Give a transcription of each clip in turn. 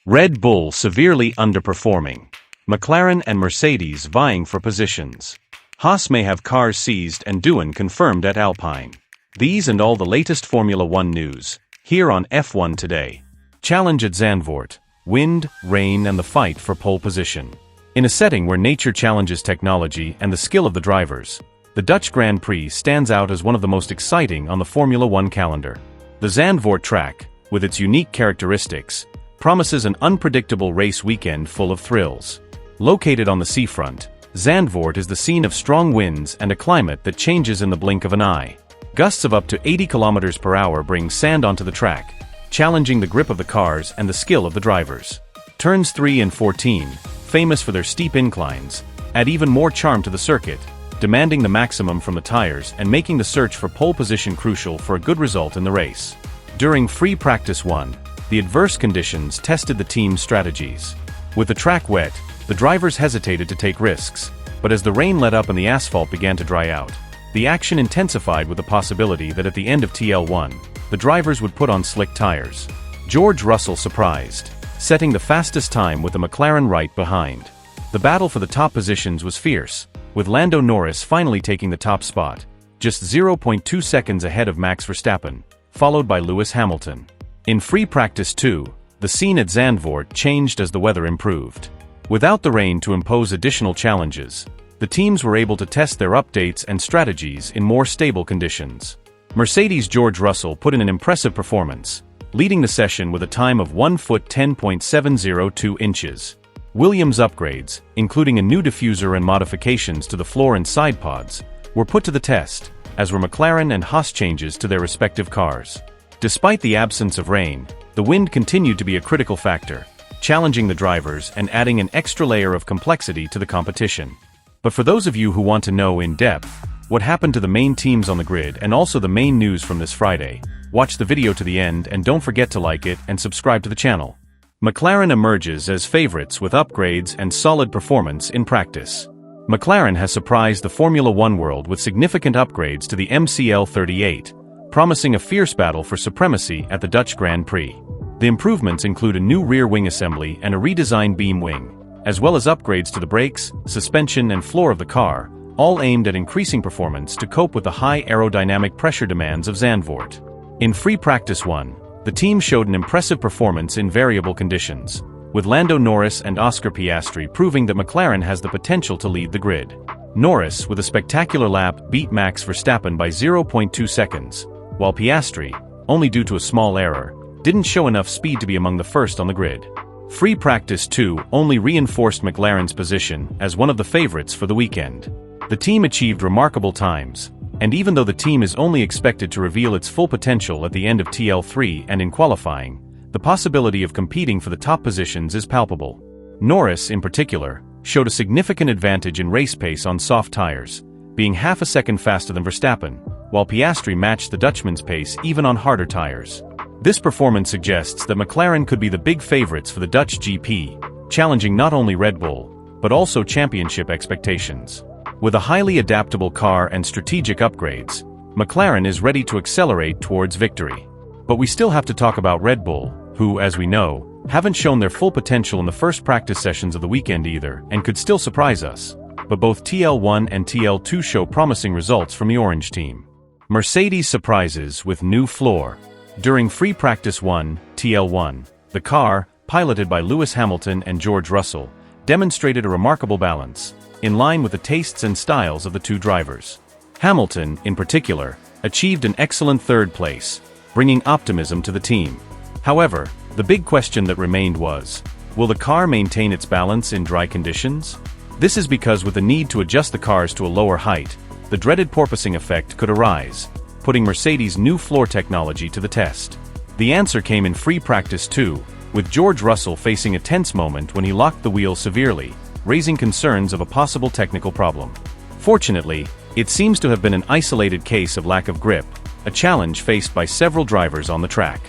Red Bull severely underperforming. Mclaren and Mercedes vying for positions. Haas may have cars seized and Doohan confirmed at Alpine. These and all the latest Formula One news, here on F1 Today. Challenge at Zandvoort. Wind, rain and the fight for pole position. In a setting where nature challenges technology and the skill of the drivers, the Dutch Grand Prix stands out as one of the most exciting on the Formula One calendar. The Zandvoort track, with its unique characteristics, promises an unpredictable race weekend full of thrills. Located on the seafront, Zandvoort is the scene of strong winds and a climate that changes in the blink of an eye. Gusts of up to 80 km per hour bring sand onto the track, challenging the grip of the cars and the skill of the drivers. Turns 3 and 14, famous for their steep inclines, add even more charm to the circuit, demanding the maximum from the tires and making the search for pole position crucial for a good result in the race. During free practice 1, the adverse conditions tested the team's strategies. With the track wet, the drivers hesitated to take risks, but as the rain let up and the asphalt began to dry out, the action intensified with the possibility that at the end of TL1, the drivers would put on slick tires. George Russell surprised, setting the fastest time with the McLaren right behind. The battle for the top positions was fierce, with Lando Norris finally taking the top spot, just 0.2 seconds ahead of Max Verstappen, followed by Lewis Hamilton. In free practice 2, the scene at Zandvoort changed as the weather improved. Without the rain to impose additional challenges, the teams were able to test their updates and strategies in more stable conditions. Mercedes' George Russell put in an impressive performance, leading the session with a time of 1 foot 10.702 inches. Williams' upgrades, including a new diffuser and modifications to the floor and side pods, were put to the test, as were McLaren and Haas changes to their respective cars. Despite the absence of rain, the wind continued to be a critical factor, challenging the drivers and adding an extra layer of complexity to the competition. But for those of you who want to know in depth what happened to the main teams on the grid and also the main news from this Friday, watch the video to the end and don't forget to like it and subscribe to the channel. McLaren emerges as favorites with upgrades and solid performance in practice. McLaren has surprised the Formula One world with significant upgrades to the MCL38, promising a fierce battle for supremacy at the Dutch Grand Prix. The improvements include a new rear wing assembly and a redesigned beam wing, as well as upgrades to the brakes, suspension and floor of the car, all aimed at increasing performance to cope with the high aerodynamic pressure demands of Zandvoort. In free practice 1, the team showed an impressive performance in variable conditions, with Lando Norris and Oscar Piastri proving that McLaren has the potential to lead the grid. Norris, with a spectacular lap, beat Max Verstappen by 0.2 seconds, while Piastri, only due to a small error, didn't show enough speed to be among the first on the grid. Free practice 2 only reinforced McLaren's position as one of the favorites for the weekend. The team achieved remarkable times, and even though the team is only expected to reveal its full potential at the end of TL3 and in qualifying, the possibility of competing for the top positions is palpable. Norris, in particular, showed a significant advantage in race pace on soft tires, being half a second faster than Verstappen, while Piastri matched the Dutchman's pace even on harder tires. This performance suggests that McLaren could be the big favorites for the Dutch GP, challenging not only Red Bull, but also championship expectations. With a highly adaptable car and strategic upgrades, McLaren is ready to accelerate towards victory. But we still have to talk about Red Bull, who, as we know, haven't shown their full potential in the first practice sessions of the weekend either, and could still surprise us. But both TL1 and TL2 show promising results from the Orange team. Mercedes surprises with new floor. During free practice 1, TL1, the car, piloted by Lewis Hamilton and George Russell, demonstrated a remarkable balance, in line with the tastes and styles of the two drivers. Hamilton, in particular, achieved an excellent third place, bringing optimism to the team. However, the big question that remained was, will the car maintain its balance in dry conditions? This is because with the need to adjust the cars to a lower height, the dreaded porpoising effect could arise, putting Mercedes' new floor technology to the test. The answer came in free practice 2, with George Russell facing a tense moment when he locked the wheel severely, raising concerns of a possible technical problem. Fortunately, it seems to have been an isolated case of lack of grip, a challenge faced by several drivers on the track.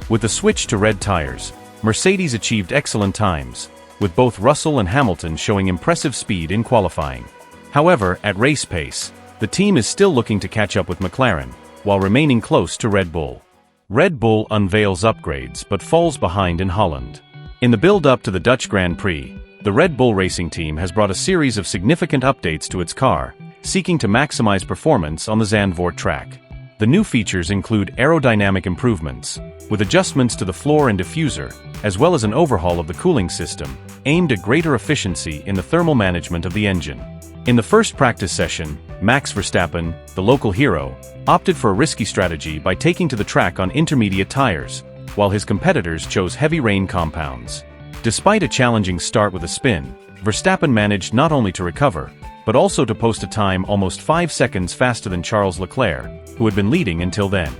With the switch to red tires, Mercedes achieved excellent times, with both Russell and Hamilton showing impressive speed in qualifying. However, at race pace, the team is still looking to catch up with McLaren, while remaining close to Red Bull. Red Bull unveils upgrades but falls behind in Holland. In the build-up to the Dutch Grand Prix, the Red Bull racing team has brought a series of significant updates to its car, seeking to maximize performance on the Zandvoort track. The new features include aerodynamic improvements, with adjustments to the floor and diffuser, as well as an overhaul of the cooling system, aimed at greater efficiency in the thermal management of the engine. In the first practice session, Max Verstappen, the local hero, opted for a risky strategy by taking to the track on intermediate tires, while his competitors chose heavy rain compounds. Despite a challenging start with a spin, Verstappen managed not only to recover, but also to post a time almost 5 seconds faster than Charles Leclerc, who had been leading until then.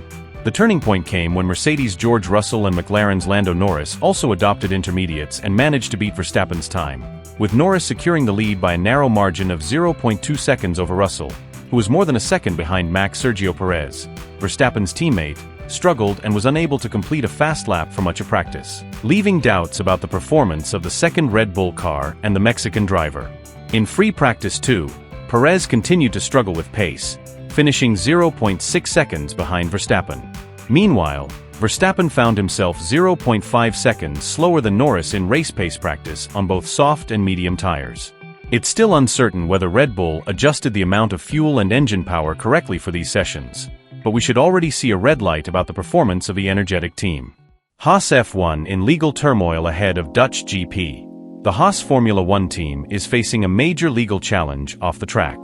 The turning point came when Mercedes' George Russell and McLaren's Lando Norris also adopted intermediates and managed to beat Verstappen's time, with Norris securing the lead by a narrow margin of 0.2 seconds over Russell, who was more than a second behind Max Sergio Perez. Verstappen's teammate struggled and was unable to complete a fast lap for much of practice, leaving doubts about the performance of the second Red Bull car and the Mexican driver. In free practice 2, Perez continued to struggle with pace, finishing 0.6 seconds behind Verstappen. Meanwhile, Verstappen found himself 0.5 seconds slower than Norris in race pace practice on both soft and medium tires. It's still uncertain whether Red Bull adjusted the amount of fuel and engine power correctly for these sessions, but we should already see a red light about the performance of the energetic team. Haas F1 in legal turmoil ahead of Dutch GP. The Haas Formula 1 team is facing a major legal challenge off the track.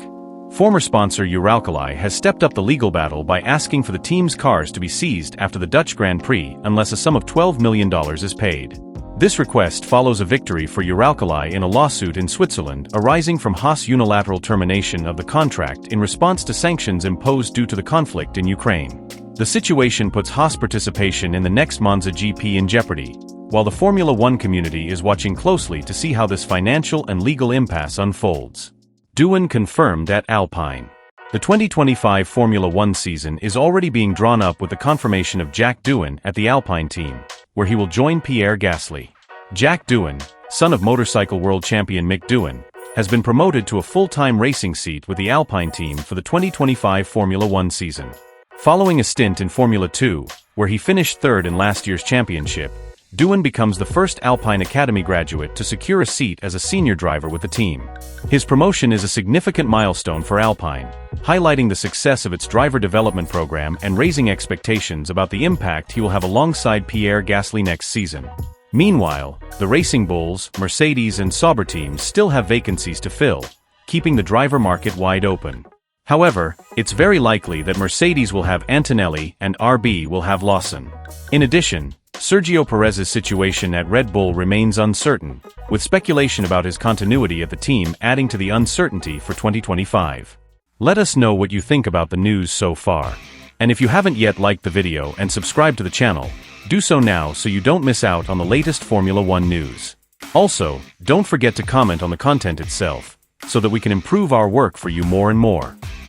Former sponsor Uralkali has stepped up the legal battle by asking for the team's cars to be seized after the Dutch Grand Prix unless a sum of $12 million is paid. This request follows a victory for Uralkali in a lawsuit in Switzerland arising from Haas' unilateral termination of the contract in response to sanctions imposed due to the conflict in Ukraine. The situation puts Haas participation in the next Monza GP in jeopardy, while the Formula 1 community is watching closely to see how this financial and legal impasse unfolds. Doohan confirmed at Alpine. The 2025 Formula 1 season is already being drawn up with the confirmation of Jack Doohan at the Alpine team, where he will join Pierre Gasly. Jack Doohan, son of motorcycle world champion Mick Doohan, has been promoted to a full-time racing seat with the Alpine team for the 2025 Formula 1 season. Following a stint in Formula 2, where he finished third in last year's championship, Doohan becomes the first Alpine Academy graduate to secure a seat as a senior driver with the team. His promotion is a significant milestone for Alpine, highlighting the success of its driver development program and raising expectations about the impact he will have alongside Pierre Gasly next season. Meanwhile, the Racing Bulls, Mercedes and Sauber teams still have vacancies to fill, keeping the driver market wide open. However, it's very likely that Mercedes will have Antonelli and RB will have Lawson. In addition, Sergio Perez's situation at Red Bull remains uncertain, with speculation about his continuity at the team adding to the uncertainty for 2025. Let us know what you think about the news so far. And if you haven't yet liked the video and subscribed to the channel, do so now so you don't miss out on the latest Formula 1 news. Also, don't forget to comment on the content itself, so that we can improve our work for you more and more.